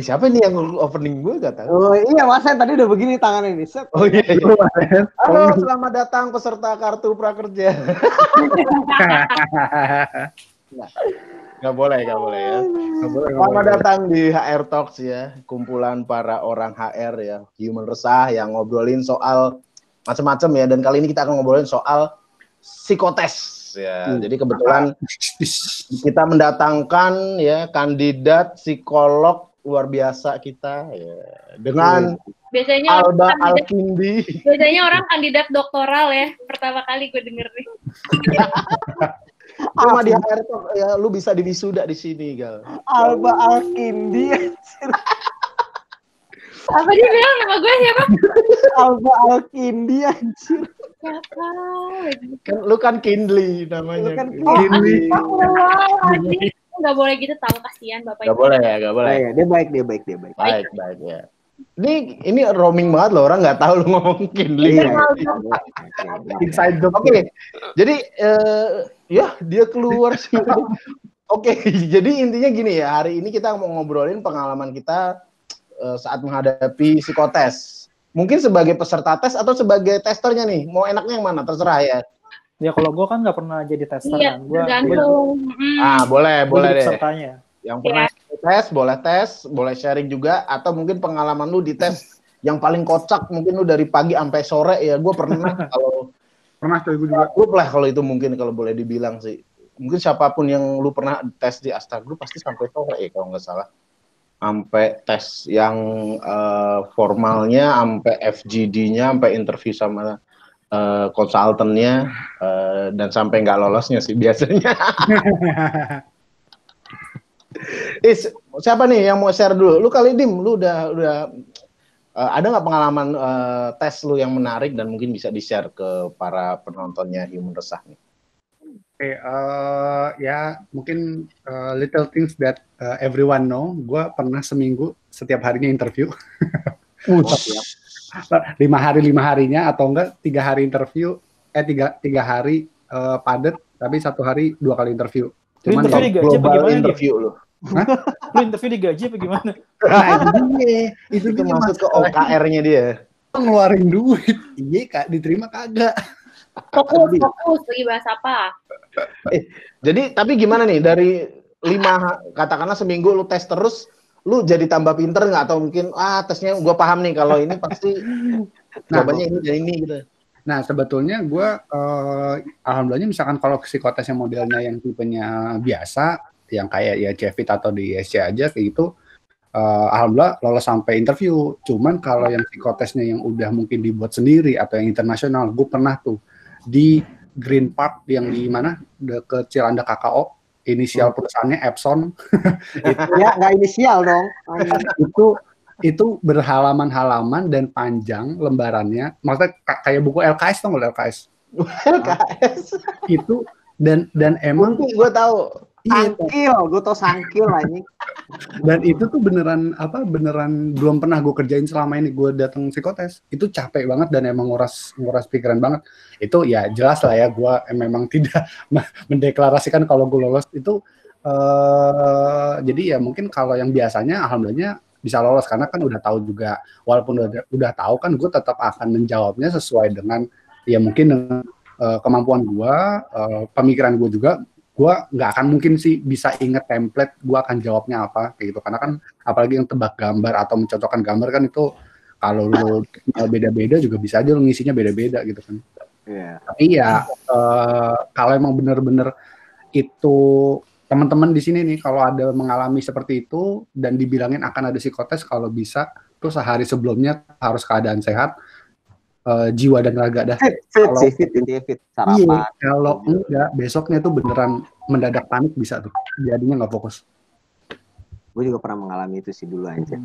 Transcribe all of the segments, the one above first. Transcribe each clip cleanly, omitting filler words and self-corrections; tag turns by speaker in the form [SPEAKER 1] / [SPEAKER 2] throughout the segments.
[SPEAKER 1] Siapa nih yang opening gue gak tahu.
[SPEAKER 2] Oh iya, Mas Sen tadi udah begini tangannya nih. Set.
[SPEAKER 1] Oh iya. Halo, selamat datang peserta kartu prakerja. Gak boleh ya. Selamat datang di HR Talks ya, kumpulan para orang HR ya, human resah yang ngobrolin soal macam-macam ya. Dan kali ini kita akan ngobrolin soal psikotes ya. Jadi kebetulan kita mendatangkan ya kandidat psikolog luar biasa kita ya dengan
[SPEAKER 3] biasanya
[SPEAKER 1] Alba Alkindi.
[SPEAKER 3] Biasanya orang kandidat doktoral ya. Pertama kali gue denger nih.
[SPEAKER 1] Cuma di HR Talk ya lu bisa diwisuda di sini, Gal.
[SPEAKER 2] Alba Alkindi.
[SPEAKER 3] Apa dia bilang nama gue siapa?
[SPEAKER 2] Alba Alkindi anjir.
[SPEAKER 3] Siapa?
[SPEAKER 1] Lu kan Kindly namanya.
[SPEAKER 2] Lu kan
[SPEAKER 1] Kindly.
[SPEAKER 3] Nggak boleh gitu, tahu kasihan bapak.
[SPEAKER 1] Gak boleh ya, gak boleh.
[SPEAKER 2] Dia baik.
[SPEAKER 1] Baik ya. Ini roaming banget loh, orang nggak tahu lu ngomong Kindly. Inside joke. Oke. Jadi ya dia keluar sih. Oke, jadi intinya gini ya, hari ini kita mau ngobrolin pengalaman kita saat menghadapi psikotes. Mungkin sebagai peserta tes atau sebagai testernya nih, mau enaknya yang mana? Terserah ya.
[SPEAKER 4] Ya kalau gue kan nggak pernah jadi tester kan.
[SPEAKER 1] Boleh deh.
[SPEAKER 4] Pesertanya.
[SPEAKER 1] Yang pernah tes, boleh sharing juga, atau mungkin pengalaman lu di tes yang paling kocak, mungkin lu dari pagi sampai sore ya. Gue pernah
[SPEAKER 5] tuh gue juga.
[SPEAKER 1] Gue lah kalau itu mungkin kalau boleh dibilang sih. Mungkin siapapun yang lu pernah tes di Asta Group pasti sampai sore ya kalau nggak salah. Sampai tes yang formalnya, sampai FGD-nya, sampai interview sama konsultannya, dan sampai nggak lolosnya sih biasanya. Siapa nih yang mau share dulu? Lu kali Dim, lu udah ada nggak pengalaman tes lu yang menarik dan mungkin bisa di-share ke para penontonnya Human Resah nih?
[SPEAKER 5] Oke, ya mungkin little things that everyone know. Gue pernah seminggu setiap harinya interview. 5 harinya atau enggak 3 hari interview, 3 hari padat, tapi 1 hari 2 kali interview.
[SPEAKER 4] Cuman
[SPEAKER 1] global interview lu.
[SPEAKER 4] Lu interview digaji apa gimana?
[SPEAKER 1] Itu masuk ke OKR-nya dia.
[SPEAKER 5] Ngeluarin duit, iya kak, diterima kagak.
[SPEAKER 3] Fokus lagi bahas apa?
[SPEAKER 1] Jadi tapi gimana nih dari 5 katakanlah seminggu lu tes terus, lu jadi tambah pinter nggak, atau mungkin tesnya gue paham nih kalau ini pasti jawabannya ini dan ini gitu.
[SPEAKER 5] Nah sebetulnya gue alhamdulillahnya misalkan kalau psikotesnya modelnya yang tipenya biasa, yang kayak ya CFIT atau di ISC aja kayak gitu, alhamdulillah lolos sampai interview. Cuman kalau yang psikotesnya yang udah mungkin dibuat sendiri atau yang internasional, gue pernah tuh di Green Park yang di mana deket Cilanda KKO, inisial perusahaannya Epson.
[SPEAKER 2] Ya nggak inisial dong.
[SPEAKER 5] itu berhalaman-halaman dan panjang lembarannya, maksudnya kayak buku LKS dong, LKS. Itu dan emang
[SPEAKER 1] gue tahu.
[SPEAKER 2] Gue tau sangkil ini.
[SPEAKER 5] Dan itu tuh beneran belum pernah gue kerjain selama ini gue datang psikotes. Itu capek banget dan emang nguras pikiran banget. Itu ya jelas lah ya, gue memang tidak mendeklarasikan kalau gue lolos itu. Jadi ya mungkin kalau yang biasanya alhamdulillahnya bisa lolos karena kan udah tahu juga, walaupun udah tahu kan gue tetap akan menjawabnya sesuai dengan ya mungkin dengan kemampuan gue, pemikiran gue juga. Gue nggak akan mungkin sih bisa inget template gue akan jawabnya apa kayak gitu, karena kan apalagi yang tebak gambar atau mencocokkan gambar kan itu kalau lu beda-beda juga bisa aja lu ngisinya beda-beda gitu kan. Tapi ya kalau emang bener-bener itu teman-teman di sini nih kalau ada mengalami seperti itu dan dibilangin akan ada psikotes, kalau bisa tuh sehari sebelumnya harus keadaan sehat, jiwa dan raga dah.
[SPEAKER 2] Fit sarapan.
[SPEAKER 5] Iya, kalau enggak besoknya tuh beneran mendadak panik bisa tuh, jadinya nggak fokus.
[SPEAKER 2] Gue juga pernah mengalami itu sih dulu aja.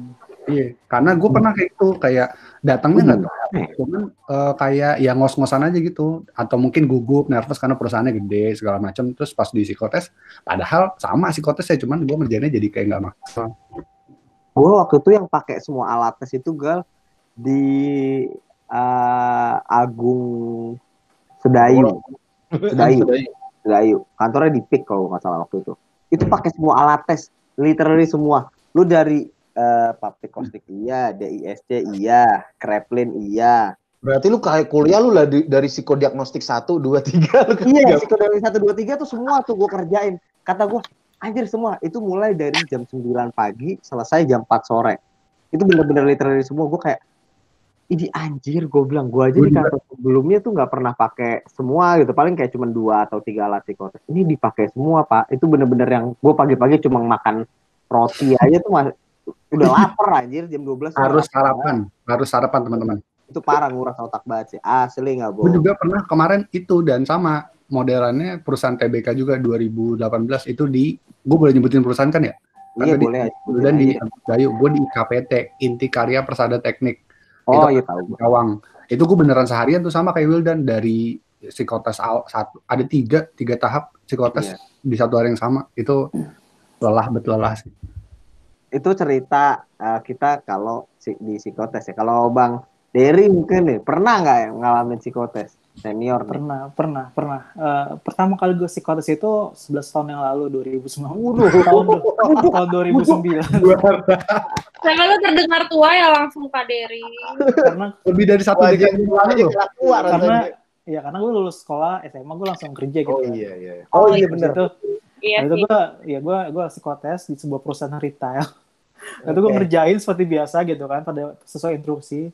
[SPEAKER 5] Iya, karena gue pernah kayak itu, kayak datangnya nggak tahu, cuman kayak ya ngos-ngosan aja gitu, atau mungkin gugup, nervous karena perusahaannya gede segala macam. Terus pas di psikotes, padahal sama psikotesnya, cuman gue ngerjainnya jadi kayak nggak maksimal.
[SPEAKER 2] Gue waktu itu yang pakai semua alat tes itu Gal di Agung Sedayu. Gayu, kantornya di PIK kalau nggak salah waktu itu. Itu pakai semua alat tes, literally semua. Lu dari Public Caustic iya, DISC iya, Kreplin iya.
[SPEAKER 1] Berarti lu kayak kuliah lu lah dari psikodiagnostik 1, 2, 3 lu
[SPEAKER 2] Iya, psikodiagnostik 1, 2, 3 tuh semua tuh gue kerjain. Kata gue, anjir semua. Itu mulai dari jam 9 pagi, selesai jam 4 sore. Itu bener-bener literally semua. Gue kayak, ini anjir, gue bilang. Gue aja di kantor sebelumnya tuh nggak pernah pakai semua gitu. Paling kayak cuma 2 atau 3 alat psikotes. Ini dipakai semua, Pak. Itu bener-bener yang gue pagi-pagi cuma makan roti aja tuh udah lapar anjir jam 12.
[SPEAKER 5] Harus sarapan teman-teman.
[SPEAKER 2] Itu parah, nguras otak banget sih. Asli nggak bohong.
[SPEAKER 5] Gue juga pernah kemarin itu dan sama modelannya perusahaan TBK juga 2018 itu gue boleh nyebutin perusahaan kan ya?
[SPEAKER 2] Iya boleh.
[SPEAKER 5] Dan di Gayu, gue di IKPT, Inti Karya Persada Teknik.
[SPEAKER 2] Oh iya tahu.
[SPEAKER 5] Gawang. Itu gue beneran seharian tuh sama kayak Wildan dari psikotes satu. Ada tiga tahap psikotes di satu hari yang sama. Itu lelah sih.
[SPEAKER 2] Itu cerita kita kalau di psikotes ya. Kalau Bang Dery mungkin nih pernah nggak ya ngalamin psikotes senior?
[SPEAKER 4] Pernah. Pertama kali gue psikotes itu 11 tahun yang lalu, 2009. Tahun 2009.
[SPEAKER 3] Sama lu terdengar tua ya langsung Kak Dery.
[SPEAKER 4] Karena
[SPEAKER 5] lebih dari 1 dekade lalu.
[SPEAKER 4] Karena gue lulus sekolah SMA gue langsung kerja gitu.
[SPEAKER 2] Oh iya benar.
[SPEAKER 4] Itu gue psikotes di sebuah perusahaan retail. Itu gue ngerjain seperti biasa gitu kan, pada sesuai instruksi.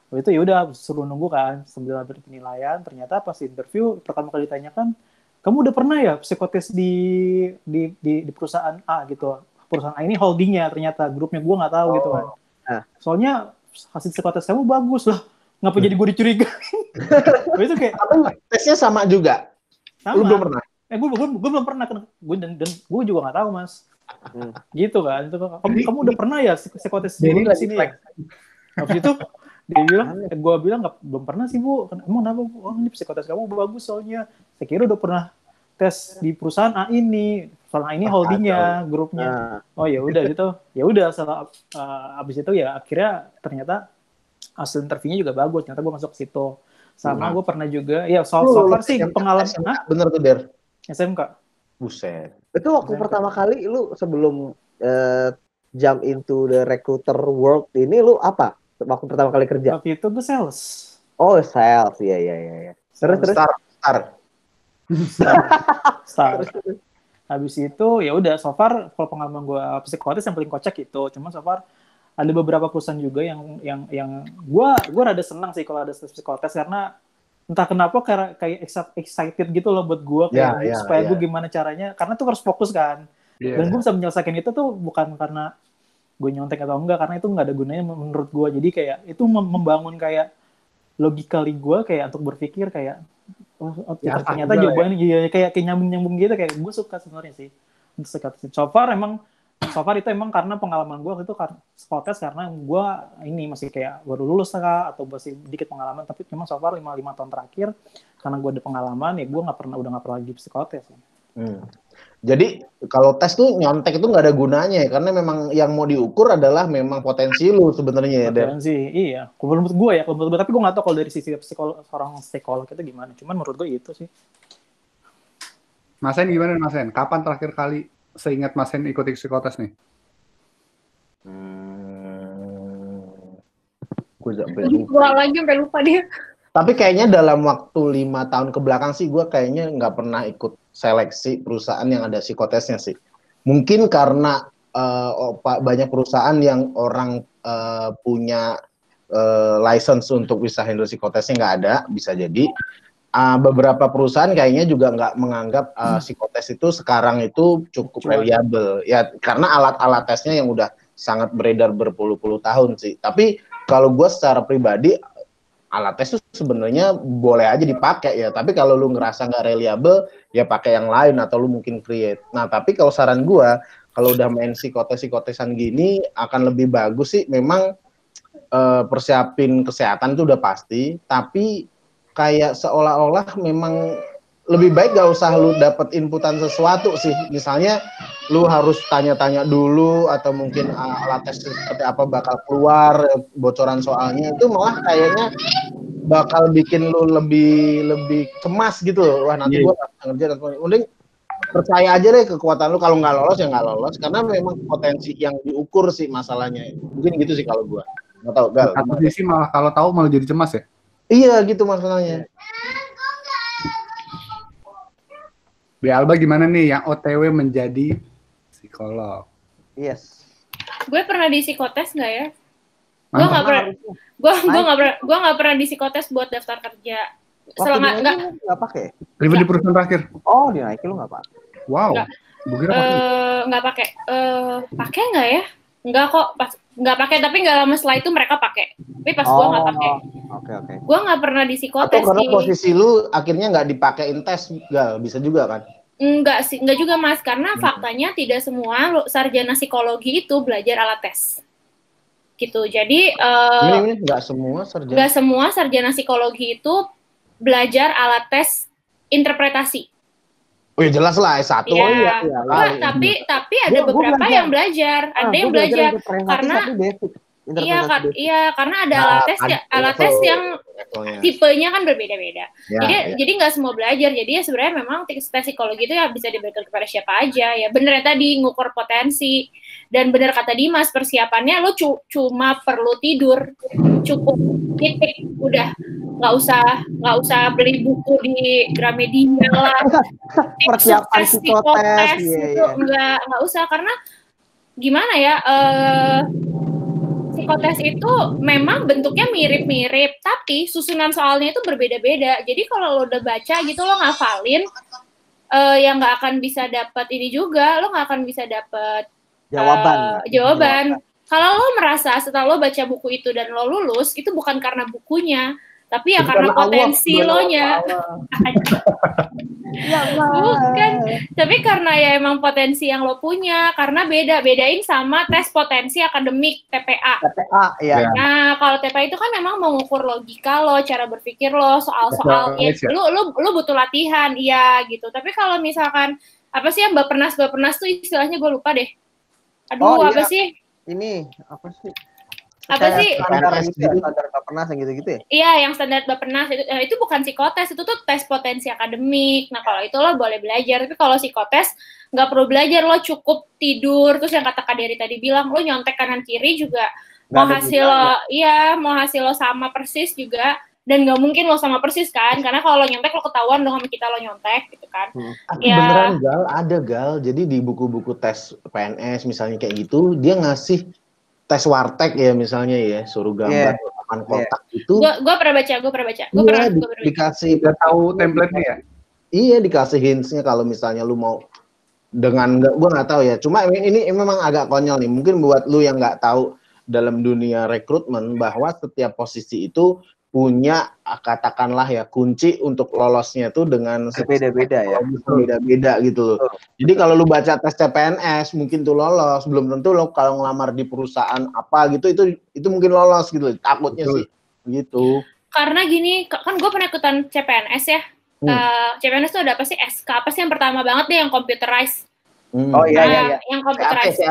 [SPEAKER 4] Waktu itu ya udah suruh nunggu kan sambil penilaian. Ternyata pas interview pertama kali ditanyakan, kamu udah pernah ya psikotes di perusahaan A gitu. Perusahaan A ini holdingnya, ternyata grupnya gue nggak tahu gitu kan. Soalnya hasil psikotes kamu bagus lah. Ngapa jadi gue dicurigain? Itu kayak
[SPEAKER 1] tesnya sama juga.
[SPEAKER 4] Sama.
[SPEAKER 1] Lu belum pernah?
[SPEAKER 4] Gue belum pernah, dan gue juga nggak tahu mas. Gitu kan. Itu kamu udah pernah ya psikotes di sini ya? Habis itu dia bilang, gue bilang belum pernah sih bu. Emang kenapa bu? Oh ini psikotes kamu bagus soalnya. Saya kira udah pernah tes di perusahaan A ini. Soalnya ini holdingnya, grupnya. Oh ya udah gitu. Ya udah setelah abis itu ya akhirnya ternyata hasil interviewnya juga bagus. Ternyata gue masuk ke situ. Sama gue pernah juga. Ya so far sih pengalaman.
[SPEAKER 1] Bener tuh Der.
[SPEAKER 4] SMK.
[SPEAKER 1] Buset.
[SPEAKER 2] Itu waktu pertama kali lu sebelum jump into the recruiter world ini lu apa? Waktu pertama kali kerja?
[SPEAKER 4] Waktu itu gue sales.
[SPEAKER 2] Oh sales, iya. Terus.
[SPEAKER 4] Star. Habis itu ya udah so far kalau pengalaman gue psikotes yang paling kocak itu. Cuma so far ada beberapa perusahaan juga yang gue rada senang sih kalau ada psikotes karena entah kenapa kayak excited gitu loh buat gue kayak supaya gue gimana caranya karena tuh harus fokus kan. Dan gue bisa menyelesaikan itu tuh bukan karena gue nyontek atau enggak, karena itu nggak ada gunanya menurut gue. Jadi kayak itu membangun kayak logically gue kayak untuk berpikir kayak ternyata jawabannya kayak nyambung gitu, kayak gue suka sebenarnya sih untuk psikotes. So far itu emang karena pengalaman gue itu psikotes karena gue ini masih kayak baru lulus kah atau masih dikit pengalaman, tapi memang so far 5 tahun terakhir karena gue ada pengalaman ya gue udah nggak pernah lagi psikotes.
[SPEAKER 1] Jadi kalau tes tuh nyontek itu nggak ada gunanya ya, karena memang yang mau diukur adalah memang potensi lu sebenarnya ya.
[SPEAKER 4] Potensi, iya. Kalau menurut gue tapi gue nggak tahu kalau dari sisi seorang psikolog itu gimana. Cuman menurut gue itu sih.
[SPEAKER 5] Mas Hen gimana Mas Hen? Kapan terakhir kali seingat Mas Hen ikut psikotes nih?
[SPEAKER 1] Gue
[SPEAKER 3] sampai lupa dia.
[SPEAKER 1] Tapi kayaknya dalam waktu 5 tahun kebelakang sih gue kayaknya nggak pernah ikut seleksi perusahaan yang ada psikotesnya sih. Mungkin karena banyak perusahaan yang orang punya license untuk bisa handle psikotesnya nggak ada, bisa jadi. Beberapa perusahaan kayaknya juga nggak menganggap psikotes itu sekarang itu cukup reliable. Ya karena alat-alat tesnya yang udah sangat beredar berpuluh-puluh tahun sih. Tapi kalau gue secara pribadi, alat tes itu sebenarnya boleh aja dipakai ya, tapi kalau lu ngerasa nggak reliable ya pakai yang lain atau lu mungkin create. Nah tapi kalau saran gua kalau udah main psikotesan gini akan lebih bagus sih memang persiapin kesehatan itu udah pasti, tapi kayak seolah-olah memang lebih baik gak usah lu dapet inputan sesuatu sih. Misalnya lu harus tanya-tanya dulu atau mungkin alat tes seperti apa bakal keluar, bocoran soalnya itu malah kayaknya bakal bikin lu lebih cemas gitu loh. Wah, nanti gua nggak bisa ngerjain. Mending percaya aja deh kekuatan lu. Kalau nggak lolos ya nggak lolos, karena memang potensi yang diukur sih masalahnya. Mungkin gitu sih kalau gua. Nggak tahu, Gal.
[SPEAKER 5] Satu sisi malah kalau tahu malah jadi cemas ya.
[SPEAKER 1] Iya gitu masalahnya.
[SPEAKER 5] Alba gimana nih yang OTW menjadi psikolog?
[SPEAKER 2] Yes.
[SPEAKER 3] Gue pernah di psikotes nggak ya? Gue
[SPEAKER 5] Mantap.
[SPEAKER 3] nggak pernah. Gue nggak pernah di psikotes buat daftar kerja. Selama
[SPEAKER 2] nggak pakai.
[SPEAKER 5] Ribet di perusahaan terakhir.
[SPEAKER 2] Oh, dinaikin lu nggak pakai.
[SPEAKER 5] Wow. Gue kira pakai.
[SPEAKER 3] nggak pakai. Pakai nggak ya? Nggak kok. Pas nggak pakai, tapi nggak lama setelah itu mereka pakai. Tapi pas gue nggak pakai.
[SPEAKER 2] Oke.
[SPEAKER 3] Gue nggak pernah di psikotes
[SPEAKER 1] Atau karena
[SPEAKER 3] sih.
[SPEAKER 1] posisi lu akhirnya nggak dipakein tes, Gal. Bisa juga kan?
[SPEAKER 3] Enggak sih, enggak juga Mas, karena faktanya tidak semua sarjana psikologi itu belajar alat tes. Gitu. Jadi
[SPEAKER 1] Ini nggak semua sarjana.
[SPEAKER 3] nggak semua sarjana psikologi itu belajar alat tes interpretasi.
[SPEAKER 1] Oh ya jelas lah S1.
[SPEAKER 3] Iya.
[SPEAKER 2] iya.
[SPEAKER 3] Enggak, tapi ada
[SPEAKER 2] Gua
[SPEAKER 3] beberapa
[SPEAKER 2] belajar.
[SPEAKER 3] yang belajar, ada yang belajar karena karena ada alat tes yang tipenya kan berbeda-beda. Jadi nggak semua belajar. Jadi ya sebenarnya memang tes psikologi itu ya bisa diberikan kepada siapa aja. Ya bener ya tadi ngukur potensi, dan bener kata Dimas, persiapannya lo cuma perlu tidur, cukup titik, udah nggak usah beli buku di Gramedia lah.
[SPEAKER 2] Persiapan psikotes
[SPEAKER 3] itu nggak usah, karena gimana ya, psikotes itu memang bentuknya mirip-mirip, tapi susunan soalnya itu berbeda-beda. Jadi kalau lo udah baca gitu, lo ngafalin, ya nggak akan bisa dapat ini juga, lo nggak akan bisa dapat jawaban. Kalau lo merasa setelah lo baca buku itu dan lo lulus, itu bukan karena bukunya, tapi ya karena potensi lo-nya. Bukan, tapi karena ya emang potensi yang lo punya, karena bedain sama tes potensi akademik TPA.
[SPEAKER 2] Iya.
[SPEAKER 3] Nah, kalau TPA itu kan memang mengukur logika lo, cara berpikir lo, soal-soal ya, lu butuh latihan, iya gitu. Tapi kalau misalkan apa sih yang Bapenas tuh istilahnya gue lupa deh. Aduh, apa sih?
[SPEAKER 2] Ini apa sih?
[SPEAKER 3] Standar
[SPEAKER 2] Bapenas yang gitu-gitu ya?
[SPEAKER 3] Iya, yang standar Bapenas itu bukan psikotes, itu tuh tes potensi akademik. Nah, kalau itu lo boleh belajar, tapi kalau psikotes nggak perlu belajar, lo cukup tidur. Terus yang kata Kak Dery tadi bilang, lo nyontek kanan kiri juga mau hasil lo sama persis juga, dan nggak mungkin lo sama persis kan, karena kalau lo nyontek lo ketahuan dong sama kita lo nyontek gitu kan.
[SPEAKER 1] Beneran Gal, jadi di buku-buku tes PNS misalnya kayak gitu, dia ngasih tes wartek ya misalnya ya, suruh gambar papan kotak itu.
[SPEAKER 3] Gue pernah baca.
[SPEAKER 1] Dikasih,
[SPEAKER 5] udah tahu template-nya ya?
[SPEAKER 1] Iya, dikasih hints-nya kalau misalnya lu mau dengan gue nggak tahu ya. Cuma ini memang agak konyol nih. Mungkin buat lu yang nggak tahu dalam dunia rekrutmen, bahwa setiap posisi itu punya katakanlah ya kunci untuk lolosnya tuh dengan
[SPEAKER 2] beda-beda ya.
[SPEAKER 1] Beda-beda gitu loh. Jadi kalau lu baca tes CPNS mungkin tuh lolos, belum tentu lo kalau ngelamar di perusahaan apa gitu itu mungkin lolos gitu. Takutnya sih gitu.
[SPEAKER 3] Karena gini, kan gue pernah ikutan CPNS ya. CPNS tuh ada apa sih? SK apa sih yang pertama banget deh, yang computerized.
[SPEAKER 2] Oh iya.
[SPEAKER 3] Yang computerized.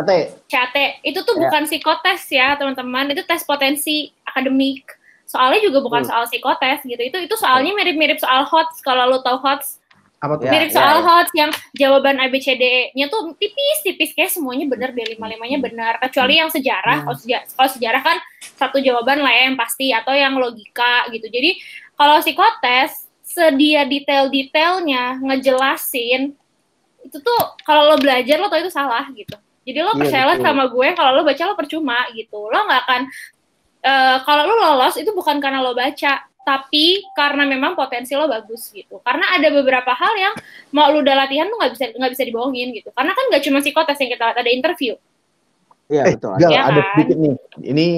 [SPEAKER 3] CAT. Itu tuh bukan psikotes ya, teman-teman. Itu tes potensi akademik. Soalnya juga bukan soal psikotes gitu. Itu soalnya mirip-mirip soal HOTS, kalau lo tau HOTS.
[SPEAKER 5] Apa tuh?
[SPEAKER 3] Mirip soal HOTS yang jawaban ABCD-nya tuh tipis-tipis, kayak semuanya benar deh, 5-5-nya benar. Kecuali yang sejarah. Kalau sejarah kan satu jawaban lah ya yang pasti, atau yang logika gitu. Jadi kalau psikotes sedia detail-detailnya ngejelasin, itu tuh kalau lo belajar lo tau itu salah gitu. Jadi lo percayalah sama gue, kalau lo baca lo percuma gitu. Lo nggak akan kalau lo lolos itu bukan karena lo baca, tapi karena memang potensi lo bagus gitu. Karena ada beberapa hal yang mau lo udah latihan tuh nggak bisa dibohongin gitu. Karena kan nggak cuma psikotes yang kita lihat, ada interview.
[SPEAKER 2] Iya betul.
[SPEAKER 1] Gal,
[SPEAKER 3] ya
[SPEAKER 1] ada
[SPEAKER 3] kan?
[SPEAKER 1] sedikit nih. Ini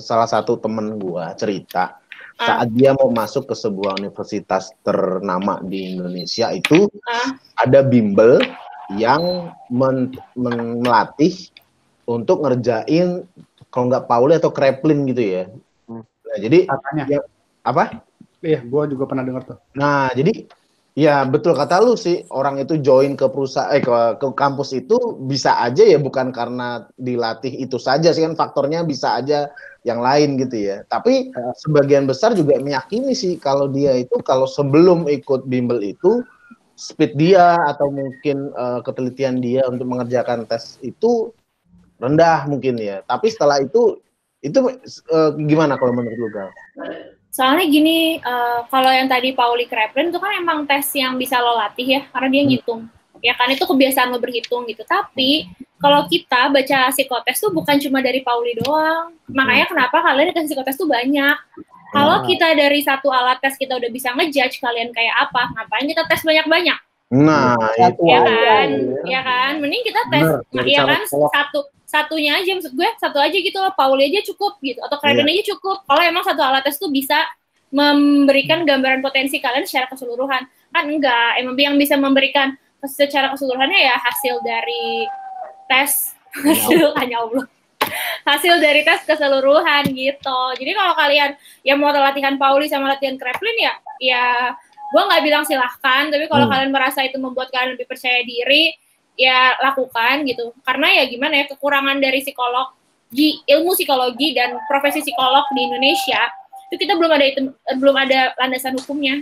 [SPEAKER 1] salah satu temen gua cerita saat dia mau masuk ke sebuah universitas ternama di Indonesia itu ada bimbel yang melatih untuk ngerjain kalau nggak Pauli atau Kreplin gitu ya. Nah, jadi
[SPEAKER 5] Katanya.
[SPEAKER 1] apa?
[SPEAKER 5] Iya, gue juga pernah dengar tuh.
[SPEAKER 1] Nah, jadi Ya betul kata lu sih, orang itu join ke perusahaan ke kampus itu bisa aja ya bukan karena dilatih itu saja sih kan faktornya bisa aja yang lain gitu ya. Tapi sebagian besar juga meyakini sih kalau dia itu kalau sebelum ikut bimbel itu speed dia atau mungkin ketelitian dia untuk mengerjakan tes itu rendah mungkin ya. Tapi setelah itu gimana kalau menurut lu Gal?
[SPEAKER 3] Soalnya gini, kalau yang tadi Pauli Kraepelin itu kan emang tes yang bisa lo latih ya, karena dia ngitung. Ya kan, itu kebiasaan lo berhitung gitu. Tapi, kalau kita baca psikotes tuh bukan cuma dari Pauli doang. Makanya kenapa kalian dikasih psikotes tuh banyak. Kalau kita dari satu alat tes kita udah bisa ngejudge kalian kayak apa, ngapain kita tes banyak-banyak?
[SPEAKER 1] Nah, itu
[SPEAKER 3] ya kan, ya kan, mending kita tes, ya kan, satunya aja, maksud gue satu aja gitu loh, Pauli aja cukup gitu, atau Kraepelin aja cukup. Kalau emang satu alat tes tuh bisa memberikan gambaran potensi kalian secara keseluruhan, kan enggak, emang yang bisa memberikan secara keseluruhannya ya hasil dari tes, hasil dari tes keseluruhan gitu. Jadi kalau kalian yang mau latihan Pauli sama latihan Kraepelin ya gue nggak bilang silahkan, tapi kalau kalian merasa itu membuat kalian lebih percaya diri, ya lakukan gitu. Karena ya gimana ya, kekurangan dari ilmu psikologi dan profesi psikolog di Indonesia itu kita belum ada landasan hukumnya.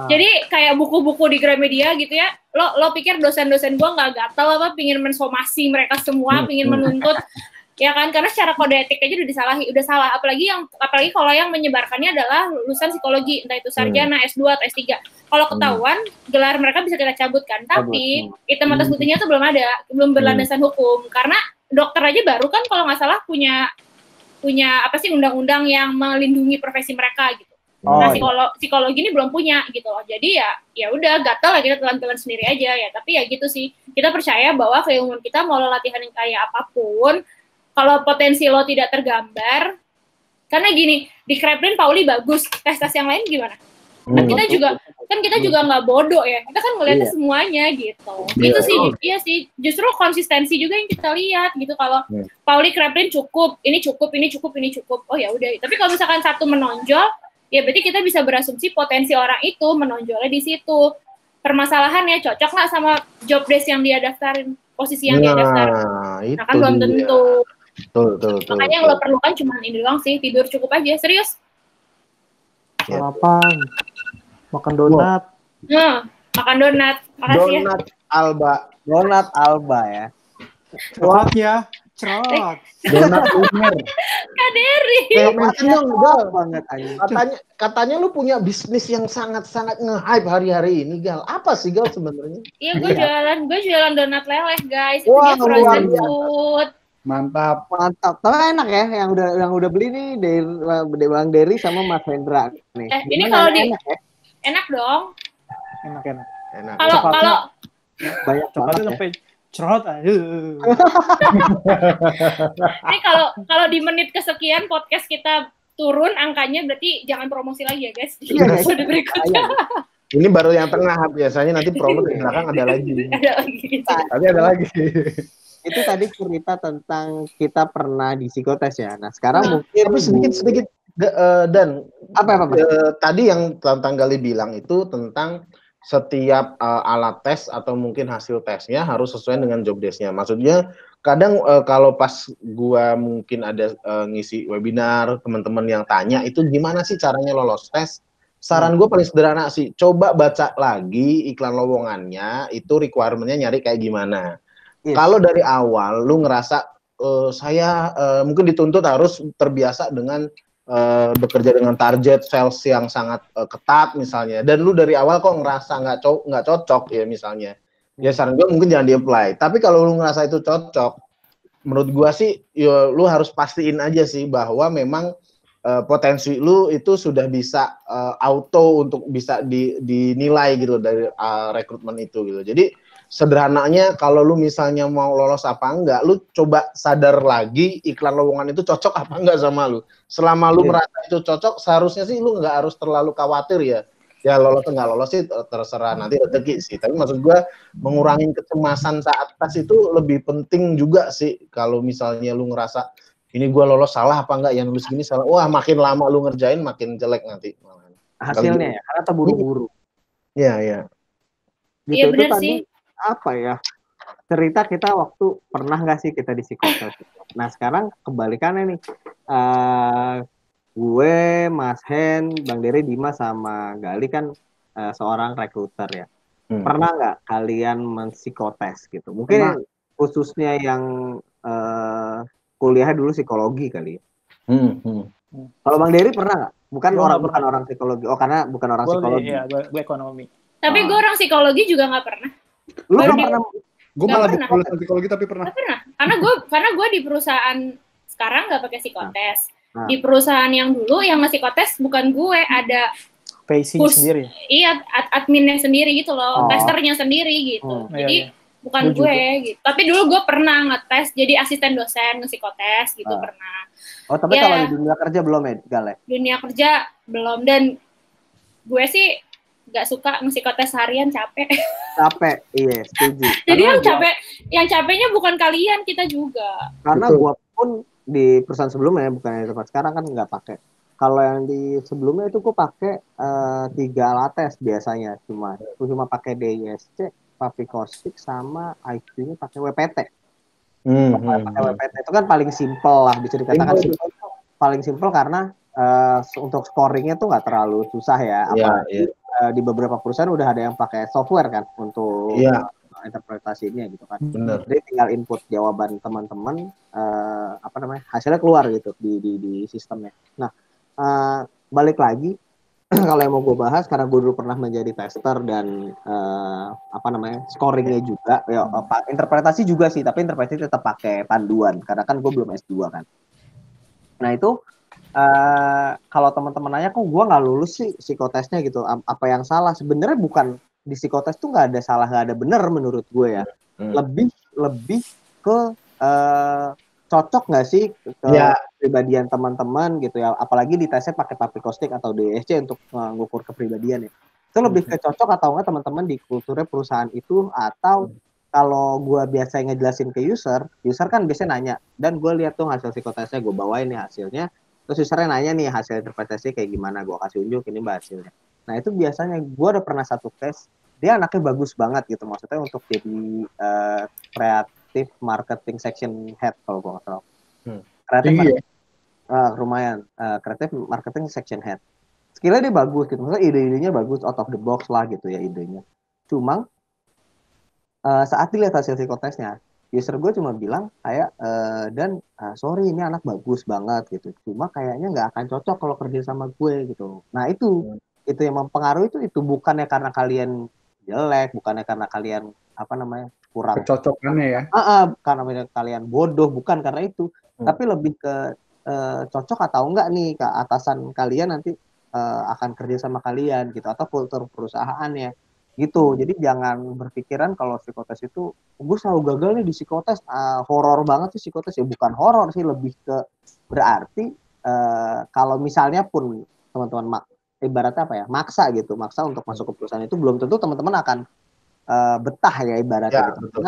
[SPEAKER 3] Jadi kayak buku-buku di Gramedia gitu ya, lo pikir dosen-dosen gue nggak gatel apa, pingin mensomasi mereka semua, pingin menuntut. Ya kan, karena secara kode etik aja udah salah, apalagi kalau yang menyebarkannya adalah lulusan psikologi, entah itu sarjana, S2 atau S3. Kalau ketahuan, gelar mereka bisa kita cabut kan, tapi hitam atas putihnya tuh belum berlandasan hukum, karena dokter aja baru kan kalau nggak salah punya apa sih undang-undang yang melindungi profesi mereka gitu. Nah, psikologi ini belum punya gitu loh. Jadi ya udah gatel lah, kita telan-telan sendiri aja ya, tapi ya gitu sih. Kita percaya bahwa keilmuan kita mau lo latihan yang kayak apapun, kalau potensi lo tidak tergambar, karena gini, di Kraepelin Pauli bagus, tes yang lain gimana? Kan kita juga nggak bodoh ya, kita kan ngeliatnya semuanya gitu. Itu sih, iya sih, justru konsistensi juga yang kita lihat gitu. Kalau Pauli Kraepelin cukup, ini cukup, oh ya udah. Tapi kalau misalkan satu menonjol, ya berarti kita bisa berasumsi potensi orang itu menonjolnya di situ. Permasalahannya cocok nggak sama job desk yang dia daftarin, posisi yang dia daftarin. Nah kan belum tentu.
[SPEAKER 1] Betul.
[SPEAKER 3] Makanya yang lo perlukan cuma ini doang sih, tidur cukup aja, serius.
[SPEAKER 4] Sarapan, makan donat.
[SPEAKER 3] Makan donat, makasih
[SPEAKER 1] donat
[SPEAKER 3] ya.
[SPEAKER 2] Donat Alba ya.
[SPEAKER 4] Cerot ya, cerot.
[SPEAKER 1] Donat Umer.
[SPEAKER 3] Kak Dery.
[SPEAKER 1] Katanya lu punya bisnis yang sangat-sangat nge-hype hari-hari ini, Gal. Apa sih, Gal, sebenarnya?
[SPEAKER 3] Iya, gue jualan donat leleh, guys. Itu dia frozen food.
[SPEAKER 2] Mantap. Tapi enak ya, yang udah beli nih dari Bang Dery sama Mas Hendra nih.
[SPEAKER 3] Ini kalau enak dong.
[SPEAKER 4] Enak.
[SPEAKER 3] Kalau
[SPEAKER 2] banyak
[SPEAKER 4] coklatnya sampai cerot aja.
[SPEAKER 3] Ini kalau di menit kesekian podcast kita turun angkanya, berarti jangan promosi lagi ya, guys.
[SPEAKER 2] Iya,
[SPEAKER 3] episode berikutnya.
[SPEAKER 1] Ini baru yang tengah, biasanya nanti promo di belakang ada lagi. Tapi ada lagi.
[SPEAKER 2] Itu tadi cerita tentang kita pernah di psikotes ya. Nah sekarang mungkin
[SPEAKER 1] tapi sedikit dan
[SPEAKER 2] apa
[SPEAKER 1] tadi yang tentang Gali bilang itu tentang setiap alat tes atau mungkin hasil tesnya harus sesuai dengan job desk-nya. Maksudnya kadang kalau pas gua mungkin ada ngisi webinar, teman-teman yang tanya itu gimana sih caranya lolos tes? Saran gue paling sederhana sih, coba baca lagi iklan lowongannya, itu requirement-nya nyari kayak gimana. Kalau dari awal lu ngerasa saya mungkin dituntut harus terbiasa dengan bekerja dengan target sales yang sangat ketat misalnya, dan lu dari awal kok ngerasa nggak cocok ya misalnya, ya saran gue mungkin jangan di-apply. Tapi kalau lu ngerasa itu cocok, menurut gue sih ya, lu harus pastiin aja sih bahwa memang potensi lu itu sudah bisa auto untuk bisa dinilai gitu dari rekrutmen itu gitu. Jadi sederhananya kalau lu misalnya mau lolos apa enggak, lu coba sadar lagi iklan lowongan itu cocok apa enggak sama lu. Selama lu merasa itu cocok, seharusnya sih lu nggak harus terlalu khawatir ya. Ya lolos atau nggak lolos sih terserah nanti rezeki sih. Tapi maksud gua mengurangi kecemasan saat tes itu lebih penting juga sih. Kalau misalnya lu ngerasa ini gua lolos salah apa enggak, yang nulis gini salah. Wah, makin lama lu ngerjain makin jelek nanti.
[SPEAKER 2] Hasilnya ya, karena terburu-buru.
[SPEAKER 1] Iya, iya.
[SPEAKER 2] Gitu.
[SPEAKER 3] Iya,
[SPEAKER 2] Itu
[SPEAKER 3] benar
[SPEAKER 2] tadi
[SPEAKER 3] sih.
[SPEAKER 2] apa ya? Cerita kita waktu pernah nggak sih kita di psikotes? Nah sekarang kebalikannya nih. Gue, Mas Hen, Bang Dery, Dimas sama Gali kan seorang rekruter ya. Pernah nggak kalian menpsikotes gitu? Mungkin khususnya yang kuliah dulu psikologi kali ya. Kalau Bang Dery pernah nggak? Bukan
[SPEAKER 4] Gua
[SPEAKER 2] orang
[SPEAKER 4] nggak
[SPEAKER 2] bukan
[SPEAKER 4] pernah.
[SPEAKER 2] orang psikologi. Oh karena bukan orang
[SPEAKER 4] Gue
[SPEAKER 2] psikologi.
[SPEAKER 4] ya, gue ekonomi.
[SPEAKER 3] Tapi gue orang psikologi juga nggak pernah.
[SPEAKER 2] Lu
[SPEAKER 3] Baru
[SPEAKER 2] nggak
[SPEAKER 3] di-
[SPEAKER 2] pernah?
[SPEAKER 5] Gue
[SPEAKER 3] Nggak
[SPEAKER 5] malah
[SPEAKER 3] pernah.
[SPEAKER 5] bukan lulusan psikologi tapi pernah.
[SPEAKER 3] Nggak pernah. Karena gue di perusahaan sekarang nggak pakai psikotes.
[SPEAKER 2] Nah.
[SPEAKER 3] Di perusahaan yang dulu yang nge-psikotes bukan gue, ada
[SPEAKER 4] Pacing sendiri.
[SPEAKER 3] Iya, adminnya sendiri gitu loh,
[SPEAKER 2] Oh.
[SPEAKER 3] testernya sendiri gitu. Jadi
[SPEAKER 4] Iya.
[SPEAKER 3] bukan
[SPEAKER 4] Gua juga.
[SPEAKER 3] gue gitu. Tapi dulu gue pernah ngetes jadi asisten dosen nge-psikotes gitu pernah.
[SPEAKER 2] Oh tapi
[SPEAKER 3] Ya.
[SPEAKER 2] kalau di dunia kerja belum ya, Gale?
[SPEAKER 3] Dunia kerja belum, dan gue sih nggak suka nge-psikotes harian, capek.
[SPEAKER 2] Capek, iya setuju.
[SPEAKER 3] Jadi
[SPEAKER 2] Karena
[SPEAKER 3] yang capeknya bukan kalian, kita juga.
[SPEAKER 2] Karena
[SPEAKER 1] Betul.
[SPEAKER 2] gue pun di perusahaan sebelumnya, bukan di tempat sekarang kan nggak pakai. Kalau yang di sebelumnya itu gue pakai 3 alat tes biasanya, cuma pakai DISC, Papikostik, sama IQ-nya pakai WPT. Pakai WPT itu kan paling simple lah, bisa dikatakan simple. Paling simple karena untuk scoringnya tuh nggak terlalu susah ya. Apalagi di beberapa perusahaan udah ada yang pakai software kan untuk interpretasinya gitu kan.
[SPEAKER 1] Bener.
[SPEAKER 2] Jadi tinggal input jawaban teman-teman, hasilnya keluar gitu di sistemnya. Nah, balik lagi kalau yang mau gue bahas, karena gue dulu pernah menjadi tester dan scoringnya juga, ya interpretasi juga sih, tapi interpretasi tetap pakai panduan karena kan gue belum S2 kan. Nah itu kalau teman-teman nanya kok gue nggak lulus sih psikotesnya gitu, apa yang salah? Sebenarnya bukan di psikotes tuh nggak ada salah, nggak ada benar menurut gue ya. Lebih ke cocok nggak sih ke kepribadian teman-teman gitu ya, apalagi di tesnya pakai Papikostik atau DSC untuk mengukur kepribadian ya. Itu lebih ke cocok atau enggak teman-teman di kulturnya perusahaan itu, atau kalau gue biasa ngejelasin ke user kan biasanya nanya, dan gue lihat tuh hasil psikotesnya, gue bawain nih hasilnya, terus usernya nanya nih hasil interpretasi kayak gimana, gue kasih unjuk ini mbak hasilnya. Nah itu biasanya gue udah pernah satu case, dia anaknya bagus banget gitu, maksudnya untuk jadi kreatif marketing section head kalau gue nggak salah. Kreatif lumayan, kreatif marketing section head. Skillnya dia bagus gitu, maksudnya ide-idenya bagus, out of the box lah gitu ya idenya. Cuma saat dilihat hasil psikotesnya, user gue cuma bilang kayak sorry ini anak bagus banget gitu, cuma kayaknya nggak akan cocok kalau kerja sama gue gitu. Nah itu yang mempengaruhi, itu bukannya karena kalian jelek, bukannya karena kalian kurang
[SPEAKER 5] kecocokannya ya,
[SPEAKER 2] karena kalian bodoh, bukan karena itu, tapi lebih ke cocok atau enggak nih ke atasan kalian nanti akan kerja sama kalian gitu, atau kultur perusahaannya gitu. Jadi jangan berpikiran kalau psikotes itu gue selalu gagal nih di psikotes, horor banget sih psikotes. Ya bukan horor sih, lebih ke berarti kalau misalnya pun teman-teman ibaratnya maksa untuk masuk ke perusahaan itu, belum tentu teman-teman akan betah ya ibaratnya gitu.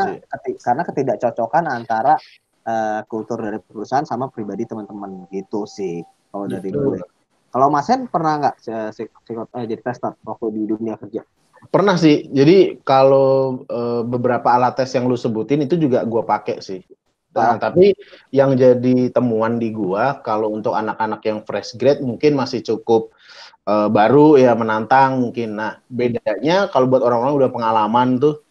[SPEAKER 2] Karena ketidakcocokan antara kultur dari perusahaan sama pribadi teman-teman gitu sih kalau dari gue. Kalau Mas Hen pernah nggak jadi tester waktu di dunia kerja?
[SPEAKER 1] Pernah sih. Jadi kalau beberapa alat tes yang lu sebutin itu juga gue pakai sih. Nah, tapi yang jadi temuan di gua, kalau untuk anak-anak yang fresh grade mungkin masih cukup baru ya, menantang mungkin. Nah, bedanya kalau buat orang-orang udah pengalaman tuh,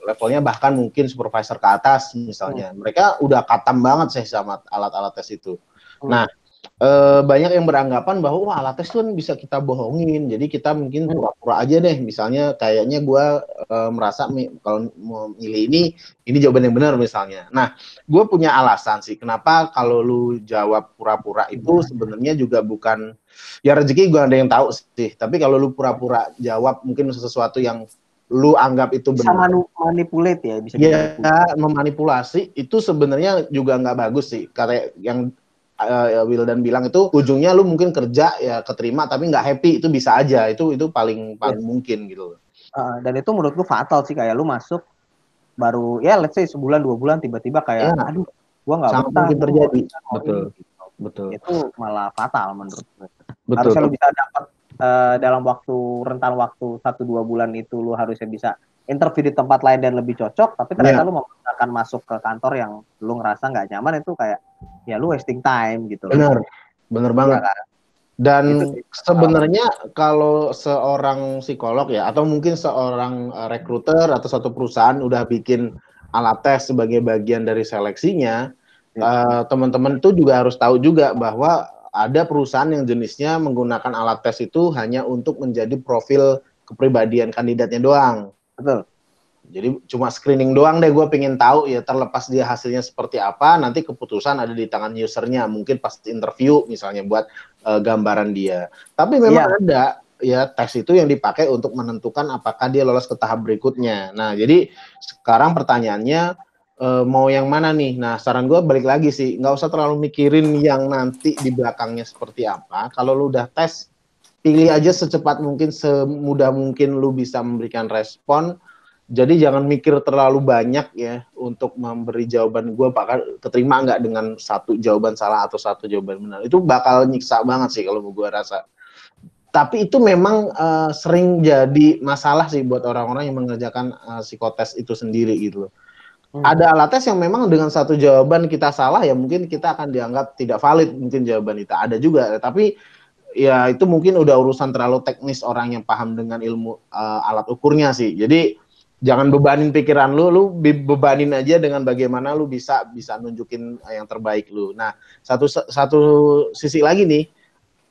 [SPEAKER 1] levelnya bahkan mungkin supervisor ke atas misalnya, mereka udah katam banget sih sama alat-alat tes itu. Nah, banyak yang beranggapan bahwa wah, alat tes tuh bisa kita bohongin, jadi kita mungkin pura-pura aja deh, misalnya kayaknya gue merasa kalau mau milih ini jawaban yang benar misalnya. Nah, gue punya alasan sih kenapa kalau lu jawab pura-pura itu sebenarnya juga bukan, ya rezeki gue ada yang tahu sih, tapi kalau lu pura-pura jawab mungkin sesuatu yang lu anggap itu benar,
[SPEAKER 2] bisa manipulate ya, bisa
[SPEAKER 1] memanipulasi, itu sebenarnya juga nggak bagus sih. Karena yang Wildan bilang itu ujungnya lu mungkin kerja ya keterima tapi nggak happy, itu bisa aja, itu paling mungkin gitu.
[SPEAKER 2] Dan itu menurut gue fatal sih, kayak lu masuk baru ya let's say sebulan 2 bulan tiba-tiba kayak aduh gua nggak
[SPEAKER 1] sangat mungkin terjadi. Betul.
[SPEAKER 2] Itu malah fatal menurut gue.
[SPEAKER 1] Betul.
[SPEAKER 2] Harusnya lu bisa dapat dalam rentan waktu 1-2 bulan itu lu harusnya bisa interview di tempat lain dan lebih cocok, tapi ternyata lu akan masuk ke kantor yang lu ngerasa nggak nyaman, itu kayak ya lu wasting time gitu.
[SPEAKER 1] Bener banget.
[SPEAKER 2] Iya kan?
[SPEAKER 1] Dan
[SPEAKER 2] Itu sih.
[SPEAKER 1] sebenarnya kalau seorang psikolog ya, atau mungkin seorang recruiter atau satu perusahaan udah bikin alat tes sebagai bagian dari seleksinya, teman-teman tuh juga harus tahu juga bahwa ada perusahaan yang jenisnya menggunakan alat tes itu hanya untuk menjadi profil kepribadian kandidatnya doang.
[SPEAKER 2] Betul.
[SPEAKER 1] Jadi cuma screening doang deh, gue pengen tahu ya, terlepas dia hasilnya seperti apa, nanti keputusan ada di tangan usernya, mungkin pas interview misalnya buat gambaran dia. Tapi memang ada ya tes itu yang dipakai untuk menentukan apakah dia lolos ke tahap berikutnya. Nah jadi sekarang pertanyaannya, mau yang mana nih? Nah saran gue balik lagi sih, nggak usah terlalu mikirin yang nanti di belakangnya seperti apa. Kalau lu udah tes, pilih aja secepat mungkin, semudah mungkin lu bisa memberikan respon. Jadi jangan mikir terlalu banyak ya untuk memberi jawaban gue bakal keterima nggak dengan satu jawaban salah atau satu jawaban benar. Itu bakal nyiksa banget sih kalau gue rasa. Tapi itu memang sering jadi masalah sih buat orang-orang yang mengerjakan psikotes itu sendiri gitu loh. Ada alat tes yang memang dengan satu jawaban kita salah ya mungkin kita akan dianggap tidak valid mungkin jawaban itu. Ada juga, tapi ya itu mungkin udah urusan terlalu teknis orang yang paham dengan ilmu alat ukurnya sih. Jadi jangan bebanin pikiran lu bebanin aja dengan bagaimana lu bisa nunjukin yang terbaik lu. Nah, satu sisi lagi nih,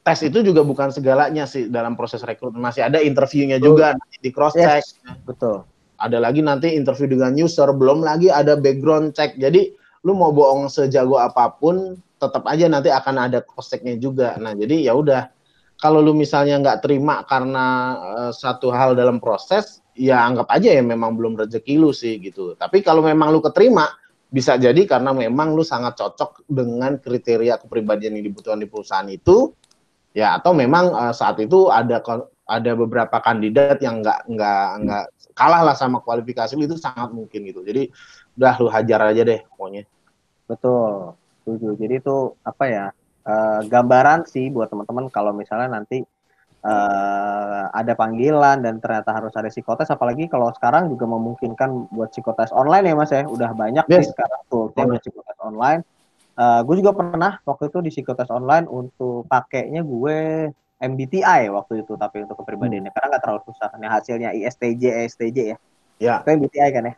[SPEAKER 1] tes itu juga bukan segalanya sih dalam proses rekrutmen. Masih ada interviewnya juga, nanti di cross check.
[SPEAKER 2] Betul.
[SPEAKER 1] Ada lagi nanti interview dengan user, belum lagi ada background check. Jadi lu mau bohong sejago apapun, tetap aja nanti akan ada cross check-nya juga. Nah, jadi ya udah, kalau lu misalnya nggak terima karena satu hal dalam proses, ya anggap aja ya memang belum rezeki lu sih gitu. Tapi kalau memang lu keterima, bisa jadi karena memang lu sangat cocok dengan kriteria kepribadian yang dibutuhkan di perusahaan itu, ya atau memang saat itu ada beberapa kandidat yang nggak kalah lah sama kualifikasi lu, itu sangat mungkin gitu. Jadi udah lu hajar aja deh pokoknya.
[SPEAKER 2] Betul, setuju. Jadi itu apa ya, gambaran sih buat teman-teman kalau misalnya nanti ada panggilan dan ternyata harus ada psikotes, apalagi kalau sekarang juga memungkinkan buat psikotes online ya Mas ya, udah banyak sih sekarang tuh buat psikotes online. Gue juga pernah waktu itu di psikotes online untuk pakainya gue MBTI waktu itu, tapi untuk kepribadiannya karena nggak terlalu susah. Nah, hasilnya ISTJ, ESTJ ya.
[SPEAKER 1] Ya.
[SPEAKER 2] Itu MBTI kan ya.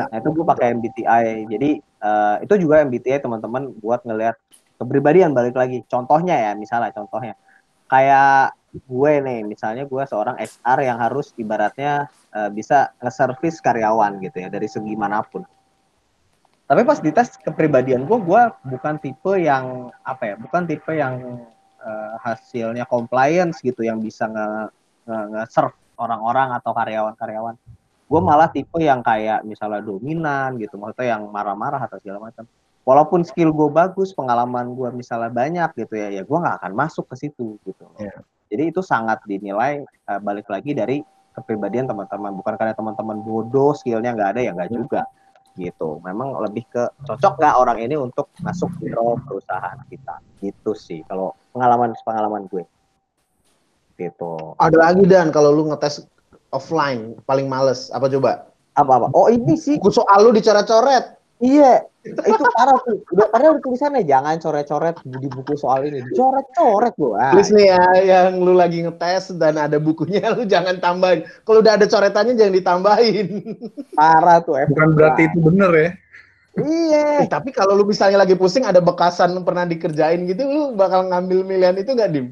[SPEAKER 2] Nah, itu gue pakai MBTI. Jadi itu juga MBTI teman-teman buat ngelihat kepribadian, balik lagi. Contohnya ya, misalnya contohnya kayak gue nih, misalnya gue seorang HR yang harus ibaratnya bisa nge-service karyawan gitu ya dari segi manapun. Tapi pas dites kepribadian gue bukan tipe yang bukan tipe yang hasilnya compliance gitu, yang bisa nge-serve orang-orang atau karyawan-karyawan. Gue malah tipe yang kayak misalnya dominan gitu, maksudnya yang marah-marah atau segala macam. Walaupun skill gue bagus, pengalaman gue misalnya banyak gitu ya gue nggak akan masuk ke situ gitu. Jadi itu sangat dinilai balik lagi dari kepribadian teman-teman, bukan karena teman-teman bodoh skillnya nggak ada ya, nggak juga gitu. Memang lebih ke cocok nggak orang ini untuk masuk di perusahaan kita gitu sih kalau pengalaman gue gitu.
[SPEAKER 1] Ada lagi Dan, kalau lu ngetes offline paling males apa coba?
[SPEAKER 2] Apa? Oh ini sih
[SPEAKER 1] buku soal lu dicoret-coret.
[SPEAKER 2] Iya, itu parah tuh. Padahal tulisannya jangan coret-coret di buku soal ini. Coret-coret gua.
[SPEAKER 1] Please nih ya, yang lu lagi ngetes dan ada bukunya, lu jangan tambahin. Kalau udah ada coretannya jangan ditambahin.
[SPEAKER 2] Parah tuh.
[SPEAKER 5] Bukan berarti itu bener ya.
[SPEAKER 2] Iya.
[SPEAKER 1] Tapi kalau lu misalnya lagi pusing, ada bekasan pernah dikerjain gitu, lu bakal ngambil pilihan itu nggak, Dim?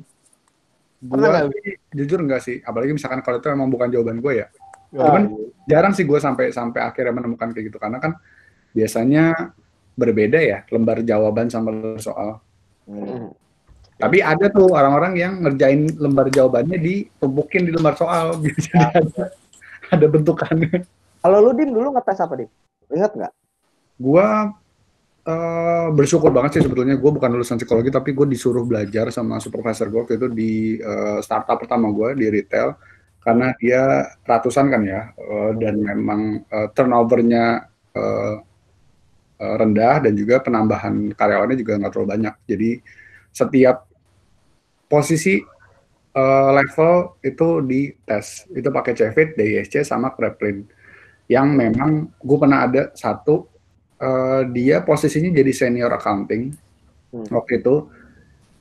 [SPEAKER 5] Pernah nggak? Jujur nggak sih. Apalagi misalkan kalau itu memang bukan jawaban gue ya. Cuman jarang sih gue sampai akhirnya menemukan kayak gitu, karena kan biasanya berbeda ya lembar jawaban sama lembar soal. Tapi ada tuh orang-orang yang ngerjain lembar jawabannya ditumpukin di lembar soal, jadi ada bentukannya.
[SPEAKER 2] Kalau lu Dim dulu ngetes apa Dim? Ingat nggak?
[SPEAKER 5] Gua bersyukur banget sih sebetulnya. Gue bukan lulusan psikologi, tapi gue disuruh belajar sama supervisor gue waktu itu di startup pertama gue di retail, karena dia ratusan kan ya, dan memang turnovernya rendah dan juga penambahan karyawannya juga nggak terlalu banyak. Jadi setiap posisi level itu di tes. Itu pakai CVIT, DISC, sama Kreplin. Yang memang gue pernah ada satu, dia posisinya jadi senior accounting waktu itu.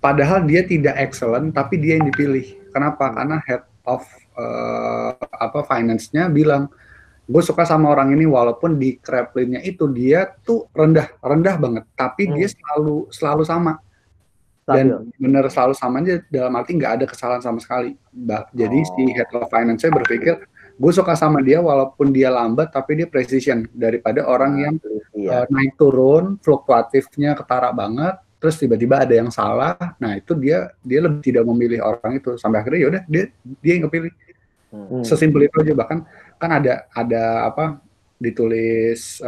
[SPEAKER 5] Padahal dia tidak excellent, tapi dia yang dipilih. Kenapa? Karena head of finance-nya bilang, gue suka sama orang ini walaupun di Kreplin-nya itu dia tuh rendah banget, tapi dia selalu sama. Dan bener selalu sama aja, dalam arti nggak ada kesalahan sama sekali. Jadi si head of finance-nya berpikir, gue suka sama dia walaupun dia lambat, tapi dia precision daripada orang yang naik turun, fluktuatifnya ketara banget, terus tiba-tiba ada yang salah. Nah itu dia lebih tidak memilih orang itu, sampai akhirnya yaudah dia yang kepilih. Sesimpel itu aja. Bahkan kan ada apa ditulis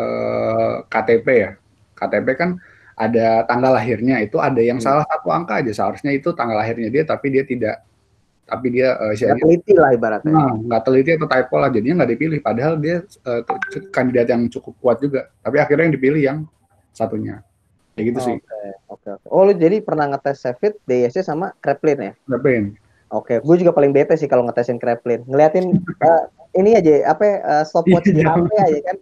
[SPEAKER 5] KTP ya, KTP kan ada tanggal lahirnya, itu ada yang salah satu angka aja, seharusnya itu tanggal lahirnya dia, tapi dia
[SPEAKER 2] nggak teliti lah ibaratnya.
[SPEAKER 5] Nggak teliti atau typo lah, jadinya nggak dipilih, padahal dia kandidat yang cukup kuat juga, tapi akhirnya yang dipilih yang satunya. Kayak gitu sih.
[SPEAKER 2] Oke. Oh, lu jadi pernah ngetes CVIT, DISC sama Kreplin ya?
[SPEAKER 5] Kreplin.
[SPEAKER 2] Oke, gue juga paling bete sih kalau ngetesin Kreplin. Ngeliatin ini aja, stopwatch di HP aja kan.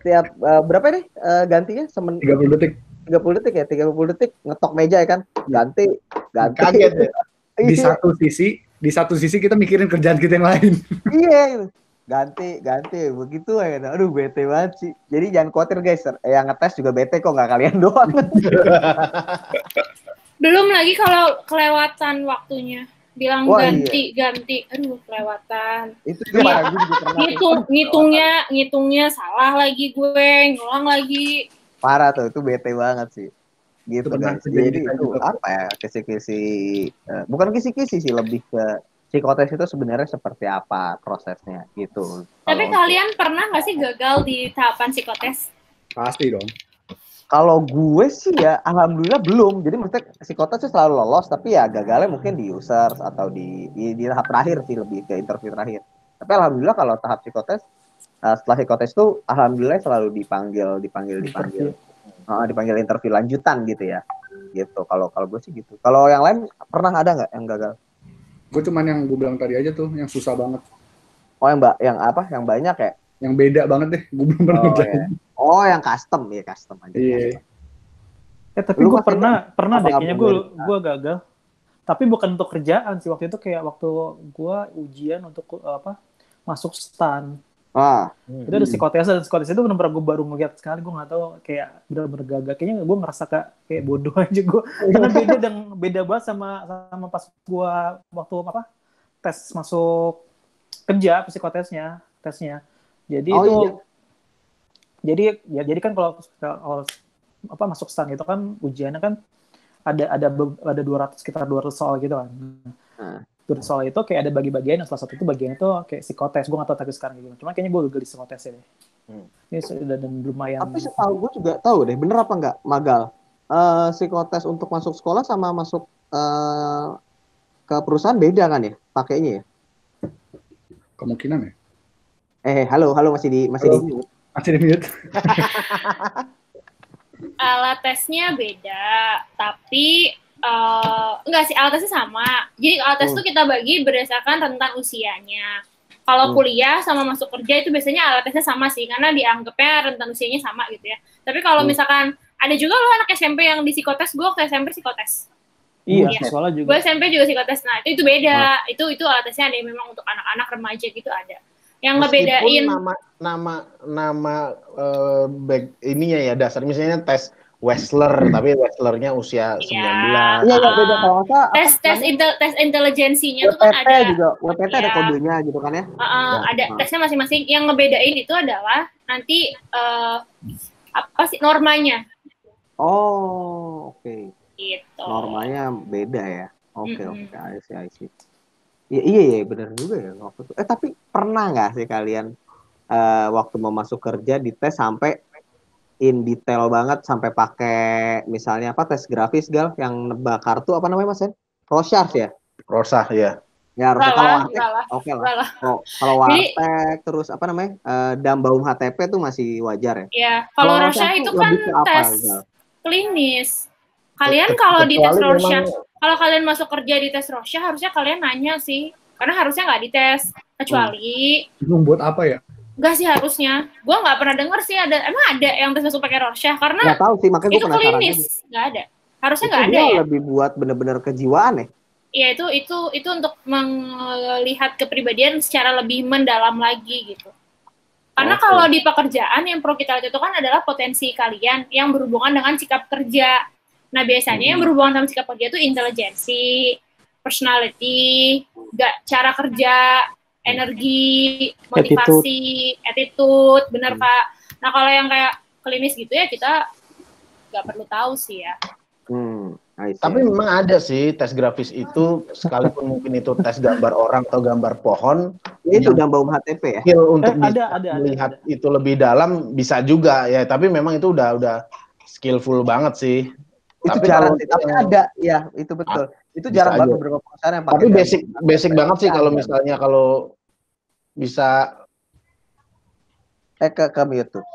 [SPEAKER 2] Tiap berapa nih gantinya? 30 detik. 30 detik ngetok meja ya kan. Ganti.
[SPEAKER 1] Kaget ya.
[SPEAKER 5] Di satu sisi kita mikirin kerjaan kita yang lain.
[SPEAKER 2] Iya. Ganti begitu ya. Aduh, bete banget sih. Jadi jangan khawatir guys, yang ngetes juga bete kok, nggak kalian doang.
[SPEAKER 3] Belum lagi kalau kelewatan waktunya. Bilang ganti. Aduh, kelewatan.
[SPEAKER 2] Itu juga
[SPEAKER 3] ngitungnya salah lagi gue, ngulang lagi.
[SPEAKER 2] Parah tuh, itu bete banget sih. Gitu guys. Jadi itu apa ya, kisi-kisi, bukan kisi-kisi sih, lebih ke psikotes itu sebenarnya seperti apa prosesnya gitu.
[SPEAKER 3] Tapi kalian pernah nggak sih gagal di tahapan psikotes?
[SPEAKER 5] Pasti dong.
[SPEAKER 2] Kalau gue sih ya, alhamdulillah belum. Jadi maksudnya psikotes sih selalu lolos, tapi ya gagalnya mungkin di users atau di tahap terakhir sih, lebih ke interview terakhir. Tapi alhamdulillah kalau tahap psikotes, setelah psikotes itu alhamdulillah selalu dipanggil interview lanjutan gitu ya. Gitu. Kalau gue sih gitu. Kalau yang lain pernah ada nggak yang gagal?
[SPEAKER 5] Gue cuman yang gue bilang tadi aja tuh, yang susah banget.
[SPEAKER 2] Oh, yang apa? Yang banyak ya?
[SPEAKER 5] Yang beda banget deh, gue belum pernah ngerjain.
[SPEAKER 2] Ya. Oh, yang custom aja.
[SPEAKER 5] Iya.
[SPEAKER 4] Tapi gue pernah deh, kayaknya gue gagal. Tapi bukan untuk kerjaan sih, waktu itu kayak waktu gue ujian untuk masuk STAN. Itu ada psikotes, dan psikotes itu benar-benar gue baru ngeliat sekali, gue nggak tahu, kayak benar-benar gagal. Kayaknya gue ngerasa kayak bodoh aja gue, karena beda banget sama pas gue waktu tes masuk kerja psikotesnya. Jadi jadi kan kalau masuk STAN itu kan ujiannya kan ada 200 soal gitu kan. 200 soal itu kayak ada bagi-bagian, yang salah satu itu bagian itu kayak psikotes. Gue nggak tahu tapi sekarang gimana. Cuma kayaknya gue gagal di psikotes ya deh. Ini sudah dan lumayan.
[SPEAKER 2] Tapi setahu gue juga tahu deh, bener apa nggak Magal? Psikotes untuk masuk sekolah sama masuk ke perusahaan beda kan ya pakainya ya?
[SPEAKER 5] Kemungkinan ya.
[SPEAKER 2] Halo masih di mute.
[SPEAKER 5] Masih di mute.
[SPEAKER 3] Alat tesnya beda, tapi enggak sih, alat tesnya sama. Jadi alat tes itu kita bagi berdasarkan rentan usianya. Kalau kuliah sama masuk kerja itu biasanya alat tesnya sama sih, karena dianggapnya rentan usianya sama gitu ya. Tapi kalau misalkan ada juga loh anak SMP yang di psikotes, gue ke SMP psikotes.
[SPEAKER 4] Iya, soalnya juga.
[SPEAKER 3] Gue SMP juga psikotes. Nah, itu beda. Itu alat tesnya ada yang memang untuk anak-anak remaja gitu ada. Yang ngebedain
[SPEAKER 1] nama ininya ya, dasar misalnya tes Wessler, tapi Wesslernya usia 19.
[SPEAKER 2] Iya, beda. Kalau
[SPEAKER 3] tes intelijensinya tuh kan ada
[SPEAKER 2] juga. WPT ada kodenya gitu kan ya.
[SPEAKER 3] Ada tesnya masing-masing. Yang ngebedain itu adalah nanti apa sih normanya.
[SPEAKER 2] Oh, oke.
[SPEAKER 3] Gitu.
[SPEAKER 2] Normanya beda ya. Oke, I see. Iya, benar juga ya waktu itu. Tapi pernah nggak sih kalian waktu mau masuk kerja dites sampai in detail banget, sampai pakai misalnya tes grafis yang nebak kartu apa namanya Mas? Rorschach ya?
[SPEAKER 1] Rorschach ya.
[SPEAKER 2] Ya, kalau Wartek oke lah. Kalau Wartek terus apa namanya? Dambaum HTP tuh masih wajar ya?
[SPEAKER 3] Iya, kalau Rorschach itu kan tes klinis. Kalian kalau di tes Rorschach kalau kalian masuk kerja di tes Rosya, harusnya kalian nanya sih. Karena harusnya nggak dites. Kecuali...
[SPEAKER 5] Buat apa ya?
[SPEAKER 3] Enggak sih harusnya. Gue nggak pernah denger sih emang ada yang tes masuk pakai Rosya. Karena
[SPEAKER 2] Nggak tahu sih, makanya gue
[SPEAKER 3] itu
[SPEAKER 2] penasaran
[SPEAKER 3] klinis.
[SPEAKER 2] aja.
[SPEAKER 3] Nggak ada. Harusnya
[SPEAKER 2] Itu
[SPEAKER 3] nggak ada
[SPEAKER 2] dia
[SPEAKER 3] ya.
[SPEAKER 2] lebih buat bener-bener kejiwaan ya.
[SPEAKER 3] Iya itu untuk melihat kepribadian secara lebih mendalam lagi gitu. Karena
[SPEAKER 2] Oke.
[SPEAKER 3] kalau di pekerjaan yang perlu kita lihat itu kan adalah potensi kalian yang berhubungan dengan sikap kerja. Nah biasanya yang berhubungan sama sikap kerja itu intelijensi, personality, cara kerja, energi, motivasi, attitude, benar Kak. Nah kalau yang kayak klinis gitu ya kita nggak perlu tahu sih ya.
[SPEAKER 1] Tapi memang ada sih tes grafis itu, sekalipun mungkin itu tes gambar orang atau gambar pohon.
[SPEAKER 2] Itu gambar HTP ya?
[SPEAKER 1] Skill untuk
[SPEAKER 4] ada,
[SPEAKER 1] melihat itu lebih dalam bisa juga ya, tapi memang itu udah skillful banget sih.
[SPEAKER 2] Itu
[SPEAKER 1] tapi
[SPEAKER 2] jarang
[SPEAKER 1] kalau
[SPEAKER 2] sih, tapi ada, ya itu betul. Itu jarang banget beberapa perusahaan yang pakai.
[SPEAKER 1] Tapi basic banget sih kalau misalnya kalau bisa
[SPEAKER 2] ke mute tuh.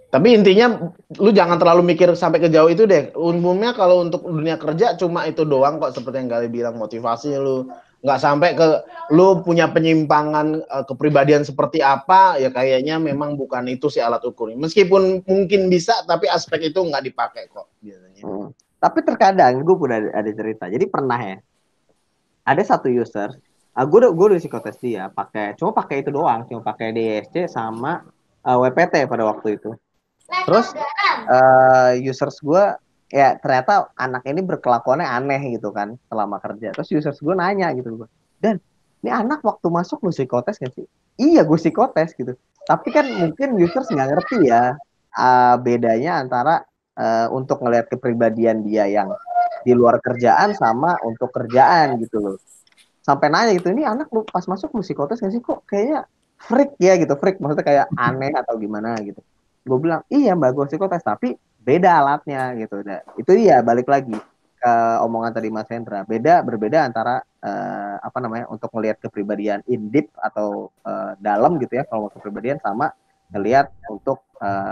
[SPEAKER 1] Tapi intinya lu jangan terlalu mikir sampai ke jauh itu deh. Umumnya kalau untuk dunia kerja cuma itu doang kok, seperti yang Gali bilang, motivasi lu. Nggak sampai ke lu punya penyimpangan kepribadian seperti apa, ya kayaknya memang bukan itu sih alat ukurnya. Meskipun mungkin bisa, tapi aspek itu nggak dipakai kok biasanya.
[SPEAKER 2] Tapi terkadang gue pun ada cerita. Jadi pernah ya, ada satu user, gue udah psikotes dia, cuma pakai itu doang, cuma pakai DSC sama WPT pada waktu itu. Terus users gue ya ternyata anak ini berkelakuannya aneh gitu kan selama kerja. Terus users gue nanya gitu, dan ini anak waktu masuk lu psikotes gak sih? Iya gue psikotes gitu. Tapi kan mungkin users nggak ngerti ya bedanya antara untuk ngelihat kepribadian dia yang di luar kerjaan sama untuk kerjaan gitu loh. Sampai nanya gitu, ini anak lu pas masuk lu psikotes gak sih? Kok kayaknya freak ya gitu, freak maksudnya kayak aneh atau gimana gitu. Gue bilang, iya mbak gue psikotes, tapi beda alatnya gitu. Itu iya balik lagi ke omongan tadi Mas Hendra, berbeda antara untuk melihat kepribadian in deep atau dalam gitu ya, kalau kepribadian sama ngelihat untuk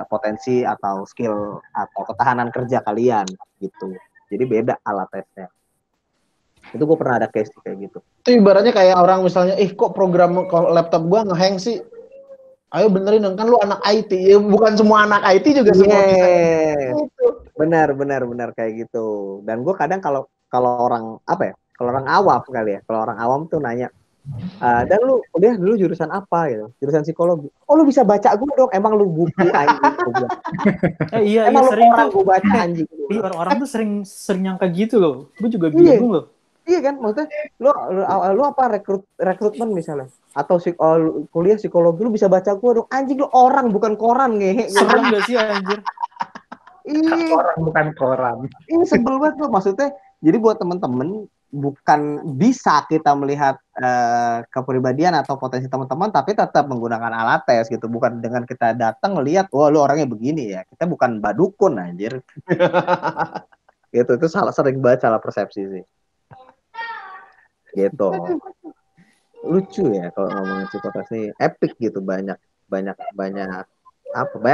[SPEAKER 2] potensi atau skill atau ketahanan kerja kalian gitu. Jadi beda alat tesnya. Itu gue pernah ada case kayak gitu.
[SPEAKER 1] Itu ibaratnya kayak orang misalnya, kok program laptop gue ngehang sih? Ayo benerin dong, kan lu anak IT. Ya, bukan semua anak IT juga semua bisa gitu.
[SPEAKER 2] Benar kayak gitu. Dan gue kadang kalau orang kalau orang awam kali ya, kalau orang awam tuh nanya, dan lu udah dulu jurusan apa gitu? Jurusan psikologi. Oh lu bisa baca gue dong, emang lu buku anjing.
[SPEAKER 4] Iya
[SPEAKER 2] emang
[SPEAKER 4] sering
[SPEAKER 2] orang gue baca anjing.
[SPEAKER 4] Orang tuh sering nyangka gitu loh. Gue juga bingung loh.
[SPEAKER 2] Iya kan, maksudnya lu apa rekrutmen misalnya atau kuliah psikologi, lu bisa baca gue dong, anjing lu orang bukan koran ngehe.
[SPEAKER 4] Serem gak sih anjir?
[SPEAKER 5] Orang bukan koran.
[SPEAKER 2] Ini sebel banget loh, maksudnya. Jadi buat temen-temen, bukan bisa kita melihat kepribadian atau potensi teman-teman, tapi tetap menggunakan alat tes gitu, bukan dengan kita datang ngelihat, wah lu orangnya begini ya. Kita bukan badukun anjir. Gitu, itu sering banget salah persepsi sih. Gitu. Lucu ya kalau ngomongin psikotes nih, epic gitu, banyak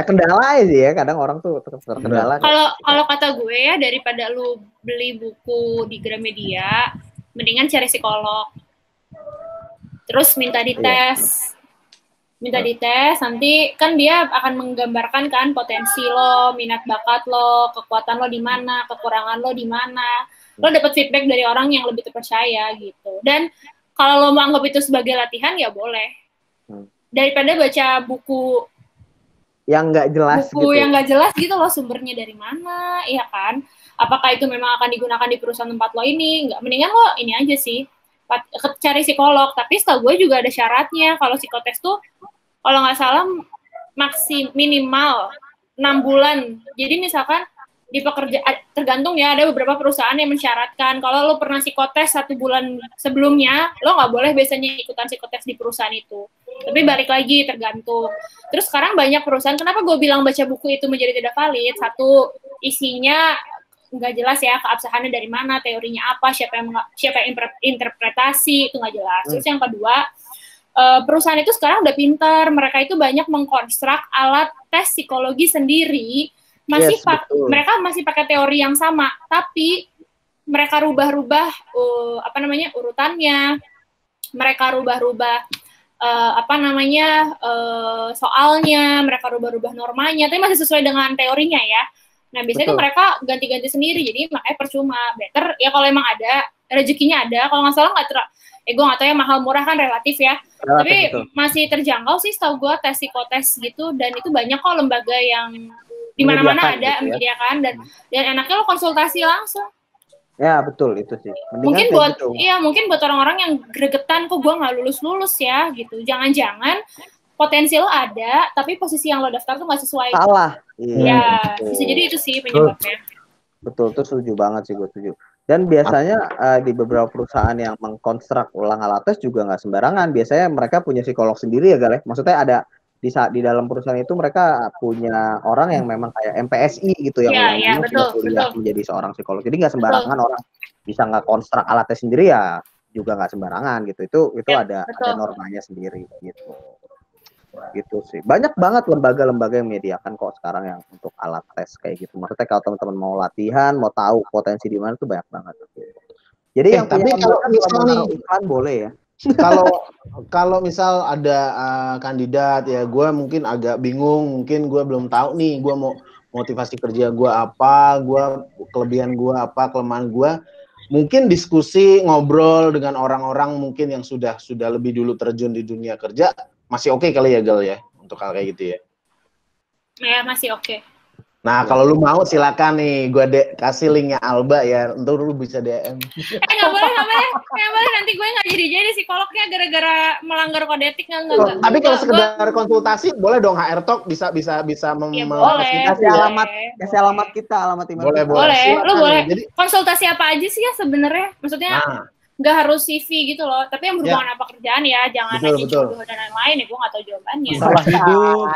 [SPEAKER 2] kendala sih ya, kadang orang tuh terkendala.
[SPEAKER 3] Kalau kata gue ya, daripada lu beli buku di Gramedia, mendingan cari psikolog, terus minta dites, nanti kan dia akan menggambarkan kan potensi lo, minat bakat lo, kekuatan lo di mana, kekurangan lo di mana. Lo dapat feedback dari orang yang lebih terpercaya gitu. Dan kalau lo mau anggap itu sebagai latihan ya boleh. Daripada baca buku
[SPEAKER 2] yang nggak jelas
[SPEAKER 3] yang nggak jelas gitu lo, sumbernya dari mana, iya kan? Apakah itu memang akan digunakan di perusahaan tempat lo ini? Nggak, mendingan lo ini aja sih, cari psikolog. Tapi setahu gue juga ada syaratnya. Kalau psikotes tuh kalau nggak salah minimal 6 bulan. Jadi misalkan di tergantung ya, ada beberapa perusahaan yang mensyaratkan kalau lo pernah psikotes 1 bulan sebelumnya, lo nggak boleh biasanya ikutan psikotes di perusahaan itu. Tapi balik lagi, tergantung. Terus sekarang banyak perusahaan, kenapa gue bilang baca buku itu menjadi tidak valid? Satu, isinya nggak jelas ya, keabsahannya dari mana, teorinya apa, siapa yang interpretasi, itu nggak jelas. Terus yang kedua, perusahaan itu sekarang udah pintar, mereka itu banyak mengkonstruk alat tes psikologi sendiri. Mereka masih pakai teori yang sama, tapi mereka rubah-rubah urutannya, mereka rubah-rubah soalnya, mereka rubah-rubah normanya, tapi masih sesuai dengan teorinya ya. Nah, biasanya tuh mereka ganti-ganti sendiri, jadi makanya percuma. Better ya kalau emang ada rezekinya ada, kalau nggak salah gue nggak tahu ya, mahal murah kan relatif ya. Tapi betul. Masih terjangkau sih setahu gue tes psikotes gitu, dan itu banyak kok lembaga yang di mana-mana ada gitu ya. Menyediakan dan enaknya lo konsultasi langsung.
[SPEAKER 2] Ya betul itu sih.
[SPEAKER 3] Mungkin buat mungkin buat orang-orang yang gregetan kok gue nggak lulus ya gitu. Jangan-jangan potensi lo ada, tapi posisi yang lo daftar tuh nggak sesuai.
[SPEAKER 2] Salah.
[SPEAKER 3] Iya. Bisa jadi itu sih penyebabnya.
[SPEAKER 2] Betul, itu setuju banget sih, gue setuju. Dan biasanya di beberapa perusahaan yang mengkonstruk ulang alat tes juga nggak sembarangan. Biasanya mereka punya psikolog sendiri ya, Gal. Maksudnya ada di dalam perusahaan itu mereka punya orang yang memang kayak MPSI gitu yang
[SPEAKER 3] betul.
[SPEAKER 2] menjadi seorang psikolog. Jadi nggak sembarangan orang bisa nggak konstruk alat tes sendiri ya, juga nggak sembarangan gitu. Itu ada normanya sendiri gitu sih. Banyak banget lembaga-lembaga yang menyediakan kok sekarang yang untuk alat tes kayak gitu. Maksudnya kalau teman-teman mau latihan, mau tahu potensi di mana tuh banyak banget. Jadi yang
[SPEAKER 1] tapi kalau misalnya
[SPEAKER 2] iklan boleh ya.
[SPEAKER 1] Kalau misal ada kandidat ya, gue mungkin agak bingung, mungkin gue belum tahu nih, gue mau motivasi kerja gue apa, kelebihan gue apa, kelemahan gue. Mungkin diskusi ngobrol dengan orang-orang mungkin yang sudah lebih dulu terjun di dunia kerja masih oke kali ya, Gal ya, untuk hal kayak gitu ya.
[SPEAKER 3] Ya masih oke.
[SPEAKER 1] Nah, kalau lu mau silakan nih, gue kasih linknya Alba ya, untuk lu bisa DM.
[SPEAKER 3] Nggak boleh, nanti gue nggak jadi psikolognya gara-gara melanggar kode etik nggak.
[SPEAKER 1] Tapi kalau sekedar konsultasi, boleh dong HR Talk bisa
[SPEAKER 2] kasih alamat kita, alamat email.
[SPEAKER 3] Boleh. Lu boleh. Jadi, konsultasi apa aja sih ya sebenarnya? Maksudnya nggak harus CV gitu loh, tapi yang berhubungan apa kerjaan ya, jangan nanya jodoh dan lain-lain ya, gue nggak tahu jawabannya.
[SPEAKER 4] Masalah hidup,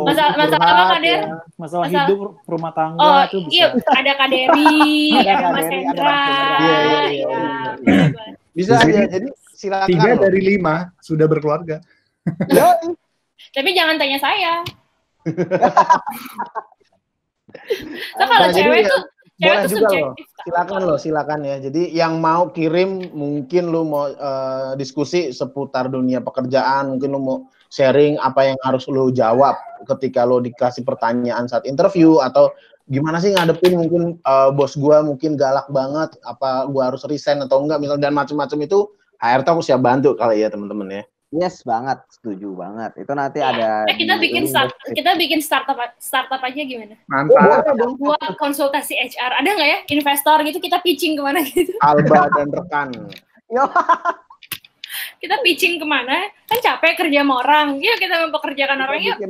[SPEAKER 3] masalah apa Kader?
[SPEAKER 4] Masalah hidup, rumah tangga itu bisa.
[SPEAKER 3] Iya, ada Kaderi, ada Mas Hendra.
[SPEAKER 1] Iya. Bisa aja, jadi silakan.
[SPEAKER 5] 3 dari 5 sudah berkeluarga.
[SPEAKER 3] Tapi jangan tanya saya. So kalau cewek tuh
[SPEAKER 1] boleh juga silakan ya. Jadi yang mau kirim, mungkin lu mau diskusi seputar dunia pekerjaan, mungkin lu mau sharing apa yang harus lu jawab ketika lu dikasih pertanyaan saat interview, atau gimana sih ngadepin mungkin bos gua mungkin galak banget, apa gua harus resign atau enggak misal, dan macam-macam itu HR Talk siap bantu kali ya teman-teman ya.
[SPEAKER 2] Yes banget, setuju banget. Itu nanti ada.
[SPEAKER 3] Kita bikin startup aja gimana?
[SPEAKER 5] Mantap.
[SPEAKER 3] Buat konsultasi HR, ada nggak ya investor gitu, kita pitching kemana gitu?
[SPEAKER 1] Alba dan rekan.
[SPEAKER 3] Kita pitching kemana? Kan capek kerja sama orang. Yuk kita mempekerjakan orang yuk.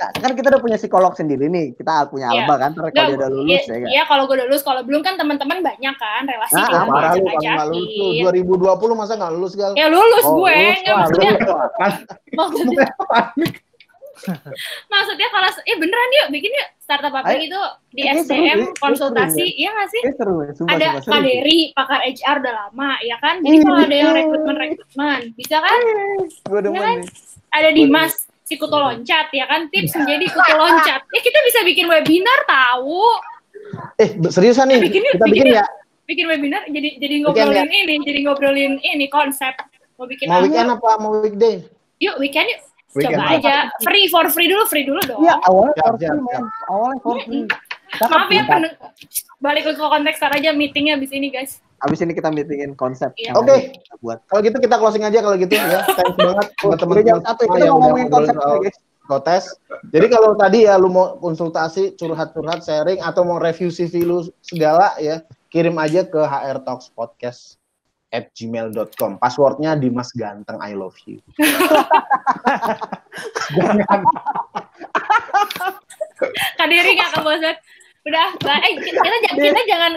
[SPEAKER 2] Kan kita udah punya psikolog sendiri nih, kita punya Alba kan, kalau dia udah lulus ya.
[SPEAKER 3] Iya, kalau gue udah lulus, kalau belum kan teman-teman banyak kan relasi.
[SPEAKER 1] Marah lu kalau nggak lulus tuh 2020 masa nggak lulus Gal?
[SPEAKER 3] Ya lulus gue, nggak maksudnya kalau beneran yuk bikin yuk startup apa gitu di SDM konsultasi, iya nggak sih? Ada Kaderi, pakar HR udah lama, ya kan? Jadi kalau ada yang rekrutmen, bisa kan? Ada Dimas, si kutu loncat, ya kan? Tips menjadi kutu loncat. Ya kita bisa bikin webinar tahu.
[SPEAKER 1] Seriusan nih, kita bikin ya?
[SPEAKER 3] Bikin webinar, jadi ngobrolin ini konsep. Mau
[SPEAKER 1] weekend apa mau weekday?
[SPEAKER 3] Yuk weekend yuk. Coba aja, for free dulu dong.
[SPEAKER 2] Iya, awalnya for free.
[SPEAKER 3] Maaf ya, balik ke konteks aja meetingnya abis ini guys.
[SPEAKER 2] Abis ini kita meetingin konsep.
[SPEAKER 1] Iya. Oke. Kalau gitu kita closing aja kalau gitu ya. Thanks banget buat teman-teman
[SPEAKER 2] kita ngomongin konsep guys.
[SPEAKER 1] Kotes. Jadi kalau tadi ya lu mau konsultasi, curhat-curhat, sharing, atau mau review CV lu segala ya, kirim aja ke hrtalkspodcast@gmail.com. Passwordnya Dimas Ganteng I love you.
[SPEAKER 3] Kaderi nggak kebosan. Udah, kita jangan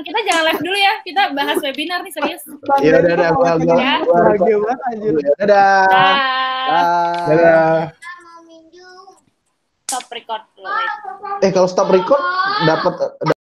[SPEAKER 3] live dulu ya. Kita bahas webinar nih serius.
[SPEAKER 1] Iya udah
[SPEAKER 2] bahagia banget anjir.
[SPEAKER 1] Dadah.
[SPEAKER 3] Stop record dulu.
[SPEAKER 1] Kalau stop record dapat